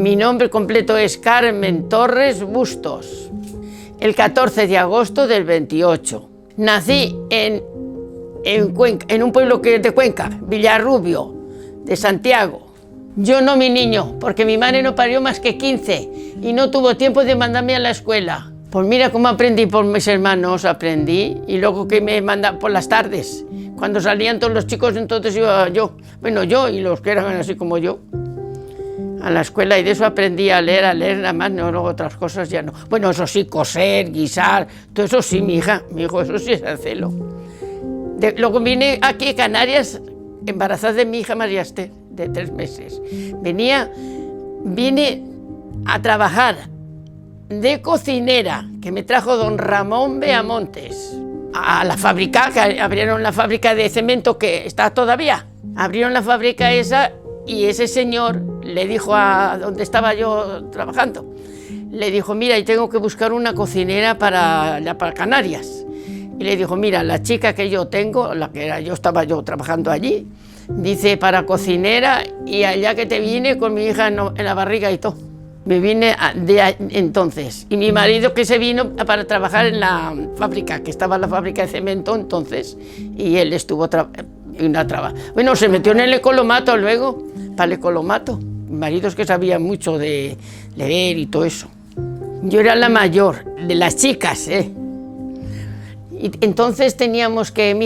Mi nombre completo es Carmen Torres Bustos. El 14 de agosto del 28. Nací en Cuenca, en un pueblo que es de Cuenca, Villarrubio, de Santiago. Yo no, mi niño, porque mi madre no parió más que 15 y no tuvo tiempo de mandarme a la escuela. Pues mira cómo aprendí por mis hermanos, aprendí, y luego que me mandaban por las tardes. Cuando salían todos los chicos, entonces iba yo, bueno, yo y los que eran así como yo, a la escuela, y de eso aprendí a leer nada más, no, luego otras cosas ya no. Bueno, eso sí, coser, guisar, todo eso sí, mi hijo, eso sí es hacerlo. Luego vine aquí a Canarias, embarazada de mi hija María Esther, de 3 meses. Vine a trabajar de cocinera, que me trajo don Ramón Beamontes, a la fábrica, que abrieron la fábrica de cemento que está todavía. Abrieron la fábrica esa y ese señor le dijo a donde estaba yo trabajando, le dijo, mira, y tengo que buscar una cocinera para Canarias. Y le dijo, mira, la chica que yo tengo, la que era estaba yo trabajando allí, dice, para cocinera, y allá que te vine con mi hija en la barriga y todo. Me vine entonces, y mi marido que se vino para trabajar en la fábrica, que estaba en la fábrica de cemento entonces, y él estuvo bueno, se metió en el ecolomato luego, para el ecolomato. Mi marido es que sabía mucho de leer y todo eso. Yo era la mayor de las chicas, Y entonces teníamos que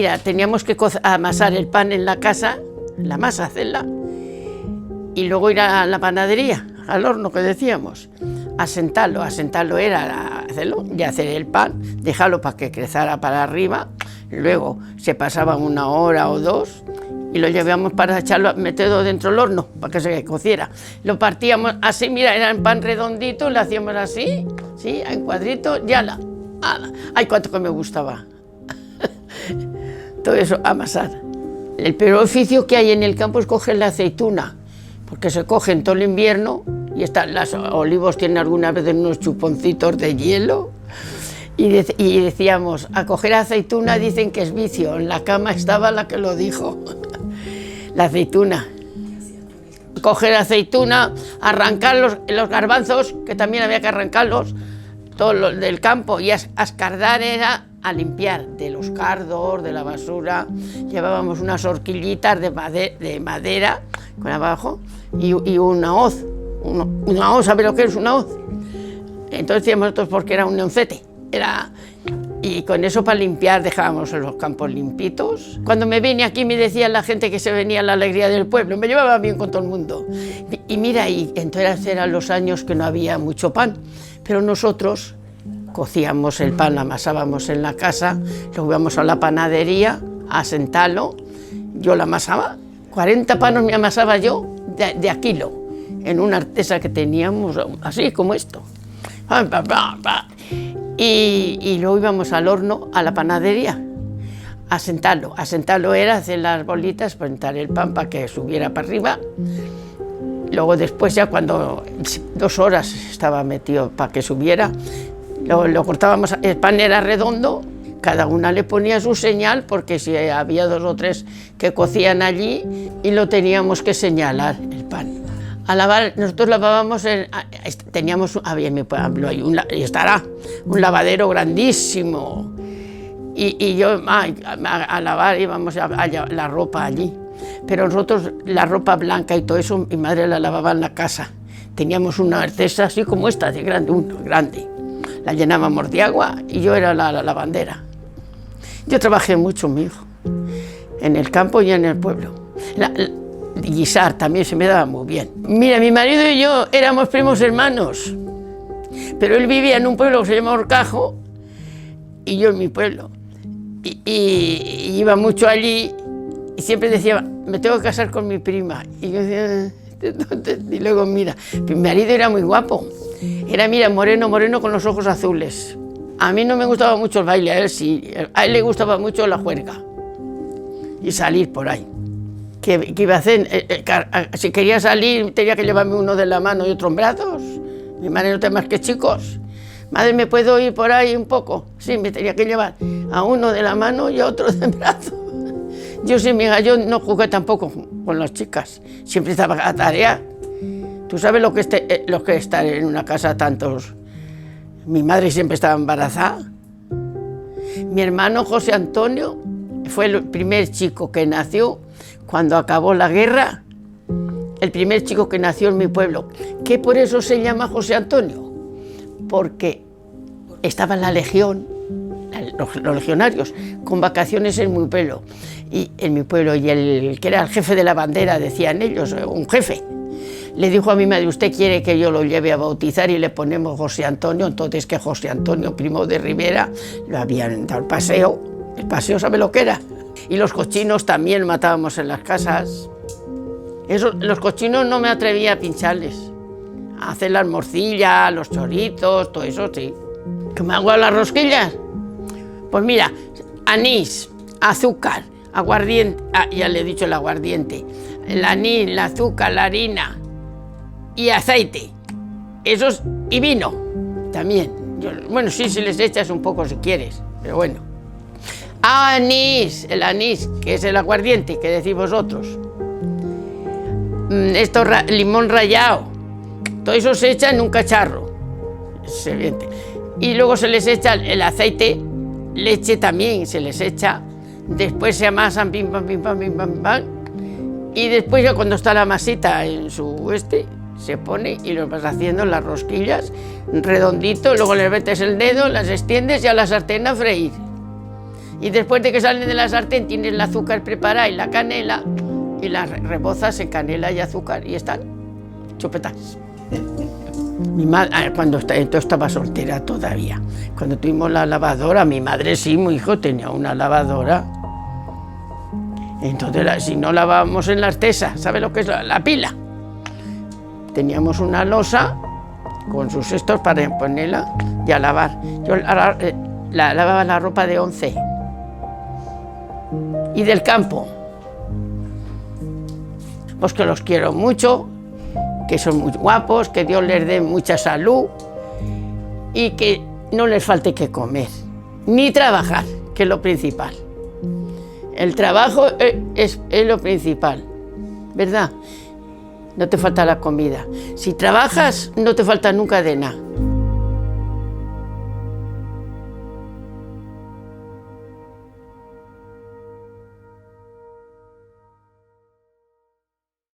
amasar el pan en la casa, la masa, hacerla, y luego ir a la panadería, al horno que decíamos, asentarlo era hacerlo y hacer el pan, dejarlo para que crezara para arriba, luego se pasaba 1 hora o 2 y lo llevábamos para echarlo, meterlo dentro del horno para que se cociera. Lo partíamos así, mira, era el pan redondito, lo hacíamos así, sí, en cuadrito, y ala. Ay, cuánto que me gustaba todo eso, amasar. El peor oficio que hay en el campo es coger la aceituna, porque se cogen todo el invierno y los olivos tienen algunas veces unos chuponcitos de hielo, y decíamos, a coger aceituna dicen que es vicio. En la cama estaba la que lo dijo, la aceituna. Coger aceituna, arrancar los garbanzos, que también había que arrancarlos, todo lo del campo, y escardar era a limpiar de los cardos, de la basura. Llevábamos unas horquillitas de madera con abajo y una hoz. Una hoz, ¿sabes lo que es una hoz? Entonces decíamos nosotros porque era un oncete. Y con eso para limpiar dejábamos los campos limpitos. Cuando me vine aquí me decía la gente que se venía a la alegría del pueblo, me llevaba bien con todo el mundo. Y mira, y entonces eran los años que no había mucho pan, pero nosotros cocíamos el pan, lo amasábamos en la casa, lo íbamos a la panadería a sentarlo, yo lo amasaba, 40 panes me amasaba yo de a kilo, en una artesa que teníamos, así como esto. Y luego íbamos al horno, a la panadería, a sentarlo. A sentarlo era hacer las bolitas, pintar el pan para que subiera para arriba. Luego después ya cuando 2 horas estaba metido para que subiera, lo cortábamos, el pan era redondo, cada una le ponía su señal, porque si había 2 o 3 que cocían allí, y lo teníamos que señalar el pan. A lavar, nosotros lavábamos, había en mi pueblo, y estará, un lavadero grandísimo, y yo a lavar íbamos la ropa allí, pero nosotros la ropa blanca y todo eso, mi madre la lavaba en la casa. Teníamos una artesa así como esta, de grande, la llenábamos de agua y yo era la lavandera. Yo trabajé mucho, mi hijo, en el campo y en el pueblo. Guisar también se me daba muy bien. Mira, mi marido y yo éramos primos hermanos, pero él vivía en un pueblo que se llama Horcajo y yo en mi pueblo. Y iba mucho allí y siempre decía, me tengo que casar con mi prima. Y yo decía, y luego mira, mi marido era muy guapo. Era, mira, moreno con los ojos azules. A mí no me gustaba mucho el baile, a él sí. A él le gustaba mucho la juerga y salir por ahí. ¿Qué iba a hacer? Si quería salir, tenía que llevarme uno de la mano y otro en brazos. Mi madre no tenía más que chicos. Madre, ¿me puedo ir por ahí un poco? Sí, me tenía que llevar a uno de la mano y a otro de brazos. Yo sí, mira, yo no jugué tampoco con las chicas. Siempre estaba a tarea. ¿Tú sabes lo que es estar en una casa tantos? Mi madre siempre estaba embarazada. Mi hermano José Antonio fue el primer chico que nació cuando acabó la guerra, el primer chico que nació en mi pueblo, que por eso se llama José Antonio, porque estaba en la legión, los legionarios, con vacaciones en mi pueblo, y el que era el jefe de la bandera, decían ellos, un jefe, le dijo a mi madre: usted quiere que yo lo lleve a bautizar y le ponemos José Antonio. Entonces, que José Antonio Primo de Rivera lo habían dado el paseo ¿sabe lo que era? Y los cochinos también matábamos en las casas. Los cochinos no me atrevía a pincharles, a hacer las morcillas, los choritos, todo eso sí. ¿Qué me hago a las rosquillas? Pues mira, anís, azúcar, aguardiente, ya le he dicho el aguardiente, el anís, el azúcar, la harina y aceite, esos, y vino también. Bueno, sí, si les echas un poco si quieres, pero bueno. Anís, el anís, que es el aguardiente que decís vosotros. Limón rallado, todo eso se echa en un cacharro. Y luego se les echa el aceite, leche también se les echa. Después se amasan, pim, pam, pim, pam, pim, pam, pam. Y después, ya cuando está la masita en su se pone y lo vas haciendo las rosquillas redondito, luego le metes el dedo, las extiendes y a la sartén a freír. Y después de que salen de la sartén tienes el azúcar preparada y la canela y las rebozas en canela y azúcar y están chupetas. Mi madre, cuando estaba soltera todavía, cuando tuvimos la lavadora, mi madre sí, mi hijo tenía una lavadora. Entonces, si no lavábamos en la artesa, ¿sabe lo que es la pila? Teníamos una losa con sus cestos para ponerla y a lavar. Yo lavaba la ropa de 11 y del campo. Pues que los quiero mucho, que son muy guapos, que Dios les dé mucha salud y que no les falte que comer, ni trabajar, que es lo principal. El trabajo es lo principal, ¿verdad? No te falta la comida. Si trabajas, no te falta nunca de nada.